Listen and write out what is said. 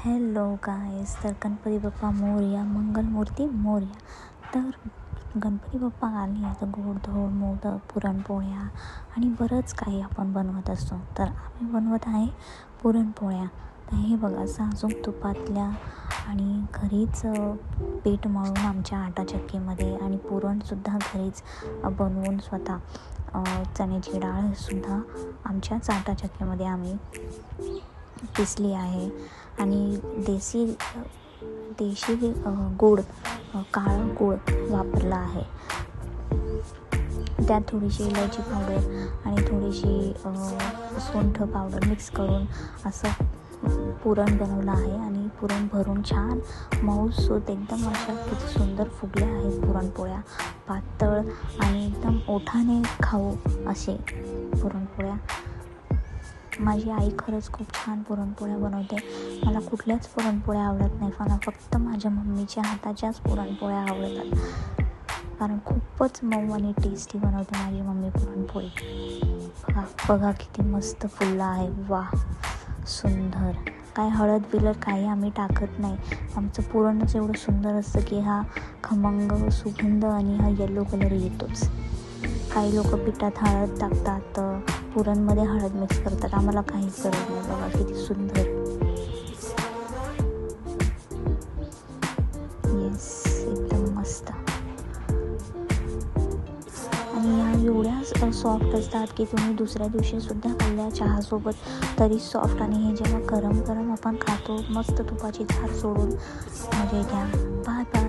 Hello गाईस, तर गणपती बाप्पा मोरया, मंगलमूर्ती मोरया. तर गणपती बाप्पा आले तर गोडधोड मोदक, पुरणपोळ्या आणि बरंच काही आपण बनवत असतो. तर आम्ही बनवत आहे पुरणपोळ्या. तर हे बघा, साजूक तुपातल्या आणि घरीच पीठ मळून आमच्या आटा चक्कीमध्ये आणि पुरणसुद्धा घरीच बनवून स्वतः चण्याची डाळसुद्धा आमच्याच आटा चक्कीमध्ये आम्ही पिसली आहे. आणि देशी गोड, काळं गूळ वापरला आहे. त्यात थोडीशी इलायची पावडर आणि थोडीशी सुंठ पावडर मिक्स करून असं पुरण बनवलं आहे. आणि पुरण भरून छान मऊसूत एकदम अशा किती सुंदर फुगल्या आहेत पुरणपोळ्या. पातळ आणि एकदम ओठाने खाऊ असे पुरणपोळ्या. माझी आई खरंच खूप छान पुरणपोळ्या बनवते. मला कुठल्याच पुरणपोळ्या आवडत नाही, मला फक्त माझ्या मम्मीच्या हाताच्याच पुरणपोळ्या आवडतात, कारण खूपच मऊ आणि टेस्टी बनवते माझी मम्मी पुरणपोळी. बघा किती मस्त फुलला आहे. वा, सुंदर. काय हळद बिलद काही आम्ही टाकत नाही. आमचं पुरणच एवढं सुंदर असतं की हा खमंग सुगंध आणि हा येलो कलर येतोच. काही लोक पिठात हळद टाकतात, पुरणमध्ये हळद मिक्स करतात. आम्हाला काहीच गरज नाही. बघा किती सुंदर. येस, एकदम मस्त. आणि ह्या एवढ्या सॉफ्ट असतात की तुम्ही दुसऱ्या दिवशी सुद्धा खाल्ल्या चहासोबत तरी सॉफ्ट. आणि हे जेव्हा गरम गरम आपण खातो, मस्त तुपाची धार सोडून, मजा घ्या. Bye bye.